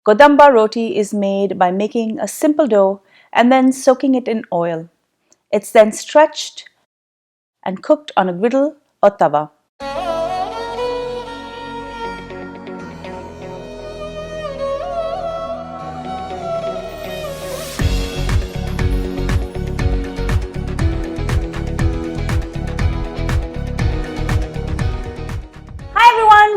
Godamba roti is made by making a simple dough and then soaking it in oil. It's then stretched and cooked on a griddle or tawa.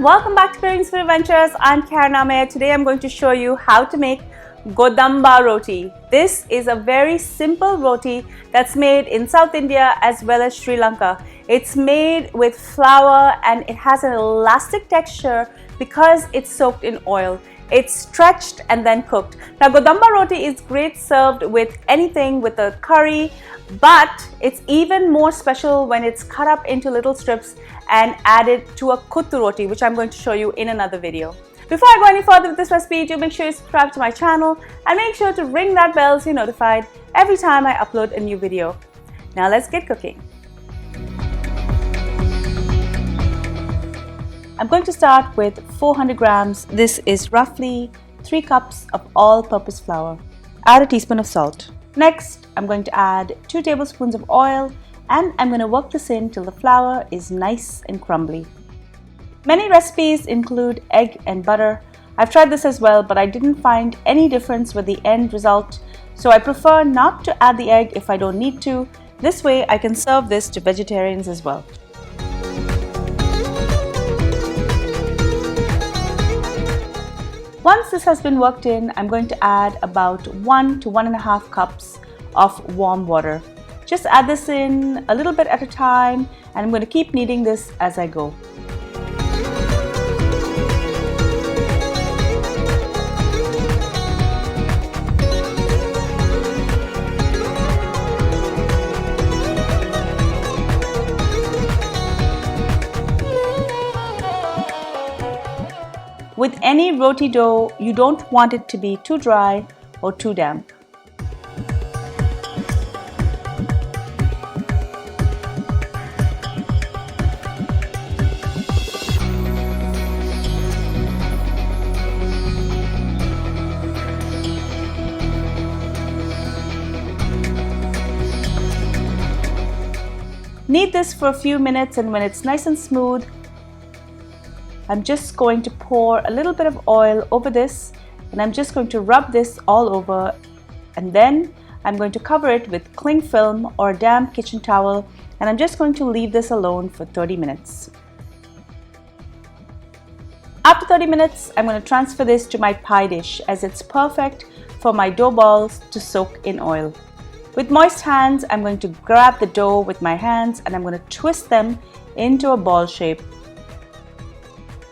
Welcome back to Cravings for Adventures. I'm Karen Amer. Today I'm going to show you how to make Godamba roti. This is a very simple roti that's made in South India as well as Sri Lanka. It's made with flour and it has an elastic texture because it's soaked in oil. It's stretched and then cooked. Now Godamba roti is great served with anything, with a curry, but it's even more special when it's cut up into little strips and added to a kuttu roti, which I'm going to show you in another video. Before I go any further with this recipe, do make sure you subscribe to my channel and make sure to ring that bell so you're notified every time I upload a new video. Now let's get cooking. I'm going to start with 400 grams. This is roughly 3 cups of all-purpose flour. Add a teaspoon of salt. Next, I'm going to add 2 tablespoons of oil and I'm going to work this in till the flour is nice and crumbly. Many recipes include egg and butter. I've tried this as well, but I didn't find any difference with the end result, so I prefer not to add the egg if I don't need to. This way I can serve this to vegetarians as well. Once this has been worked in, I'm going to add about 1 to 1.5 cups of warm water. Just add this in a little bit at a time and I'm going to keep kneading this as I go. With any roti dough, you don't want it to be too dry or too damp. Knead this for a few minutes, and when it's nice and smooth, I'm just going to pour a little bit of oil over this and I'm just going to rub this all over, and then I'm going to cover it with cling film or a damp kitchen towel and I'm just going to leave this alone for 30 minutes. After 30 minutes, I'm going to transfer this to my pie dish as it's perfect for my dough balls to soak in oil. With moist hands, I'm going to grab the dough with my hands and I'm going to twist them into a ball shape.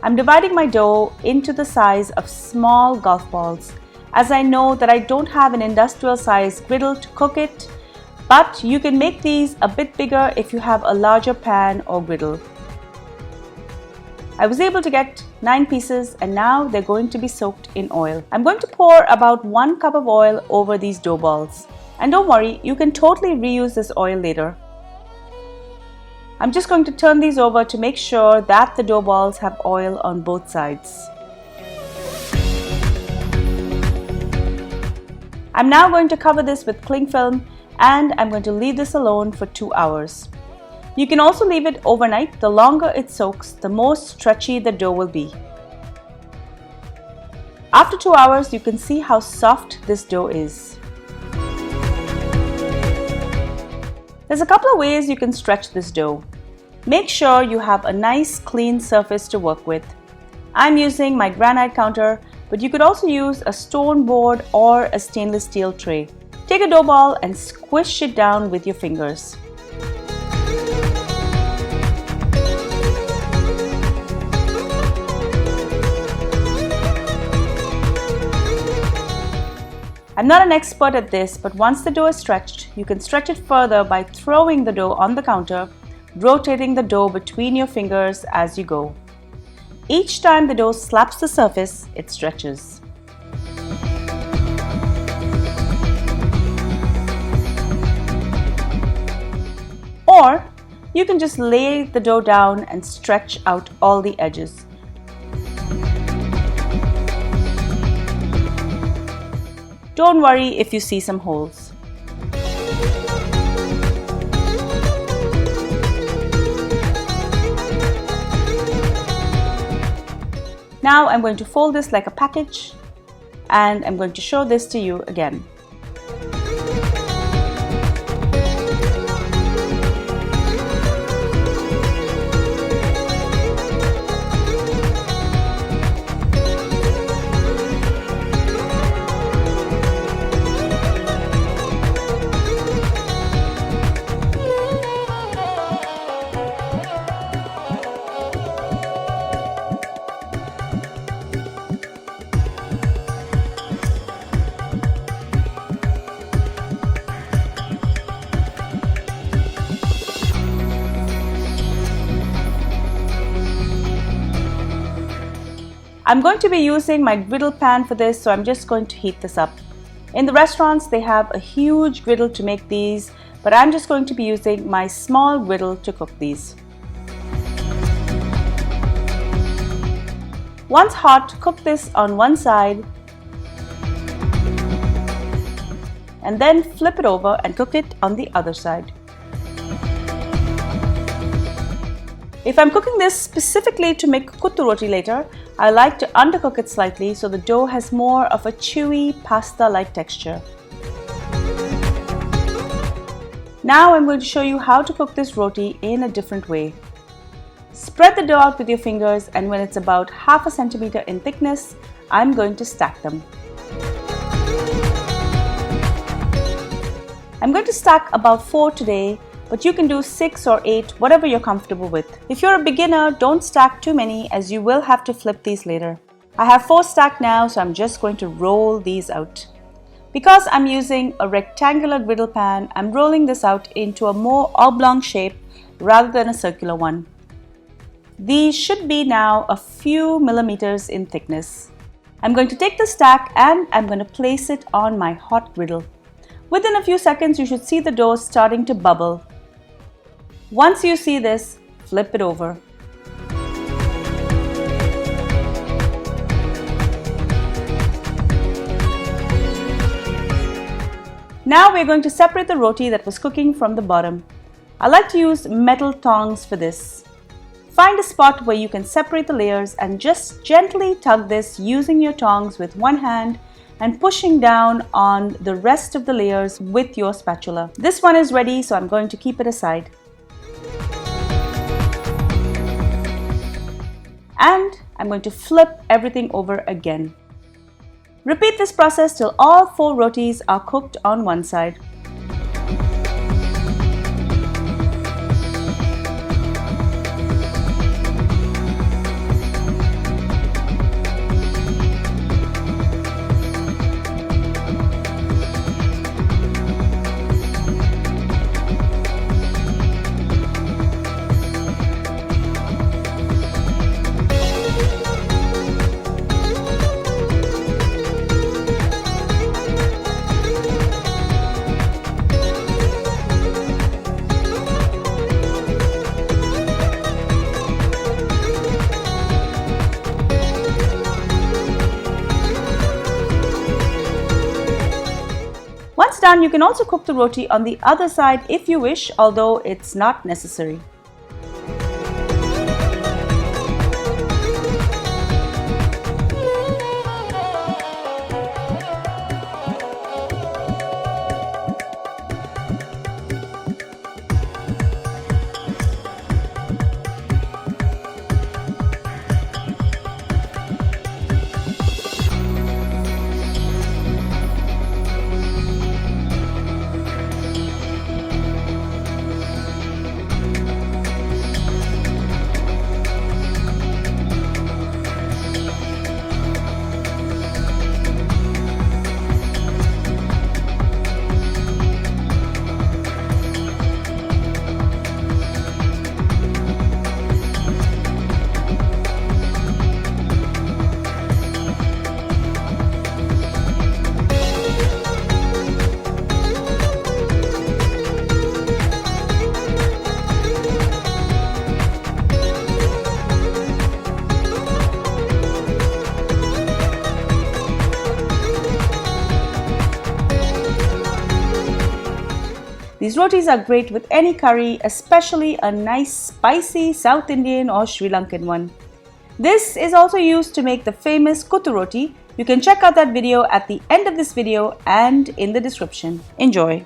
I'm dividing my dough into the size of small golf balls, as I know that I don't have an industrial size griddle to cook it, but you can make these a bit bigger if you have a larger pan or griddle. I was able to get 9 pieces and now they're going to be soaked in oil. I'm going to pour about 1 cup of oil over these dough balls. And don't worry, you can totally reuse this oil later. I'm just going to turn these over to make sure that the dough balls have oil on both sides. I'm now going to cover this with cling film and I'm going to leave this alone for 2 hours. You can also leave it overnight. The longer it soaks, the more stretchy the dough will be. After 2 hours, you can see how soft this dough is. There's a couple of ways you can stretch this dough. Make sure you have a nice clean surface to work with. I'm using my granite counter, but you could also use a stone board or a stainless steel tray. Take a dough ball and squish it down with your fingers. I'm not an expert at this, but once the dough is stretched, you can stretch it further by throwing the dough on the counter, rotating the dough between your fingers as you go. Each time the dough slaps the surface, it stretches. Or you can just lay the dough down and stretch out all the edges. Don't worry if you see some holes. Now I'm going to fold this like a package and I'm going to show this to you again. I'm going to be using my griddle pan for this, so I'm just going to heat this up. In the restaurants, they have a huge griddle to make these, but I'm just going to be using my small griddle to cook these. Once hot, cook this on one side and then flip it over and cook it on the other side. If I'm cooking this specifically to make kuttu roti later, I like to undercook it slightly so the dough has more of a chewy pasta-like texture. Now I'm going to show you how to cook this roti in a different way. Spread the dough out with your fingers, and when it's about half a centimeter in thickness, I'm going to stack them. I'm going to stack about 4 today, but you can do 6 or 8, whatever you're comfortable with. If you're a beginner, don't stack too many as you will have to flip these later. I have 4 stacked now, so I'm just going to roll these out. Because I'm using a rectangular griddle pan, I'm rolling this out into a more oblong shape rather than a circular one. These should be now a few millimeters in thickness. I'm going to take the stack and I'm going to place it on my hot griddle. Within a few seconds, you should see the dough starting to bubble. Once you see this, flip it over. Now we're going to separate the roti that was cooking from the bottom. I like to use metal tongs for this. Find a spot where you can separate the layers and just gently tug this using your tongs with one hand and pushing down on the rest of the layers with your spatula. This one is ready, so I'm going to keep it aside. And I'm going to flip everything over again. Repeat this process till all 4 rotis are cooked on one side. Once done, you can also cook the roti on the other side if you wish, although it's not necessary. These rotis are great with any curry, especially a nice spicy South Indian or Sri Lankan one. This is also used to make the famous kuttu roti. You can check out that video at the end of this video and in the description. Enjoy!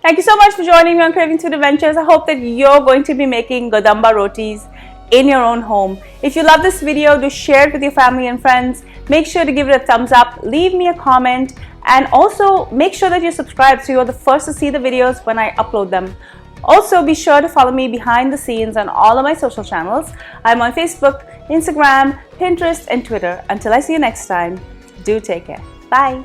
Thank you so much for joining me on Cravings Food Adventures. I hope that you're going to be making Godamba rotis in your own home. If you love this video, do share it with your family and friends. Make sure to give it a thumbs up, leave me a comment, and also make sure that you're subscribed so you're the first to see the videos when I upload them. Also, be sure to follow me behind the scenes on all of my social channels. I'm on Facebook, Instagram, Pinterest, and Twitter. Until I see you next time, do take care. Bye.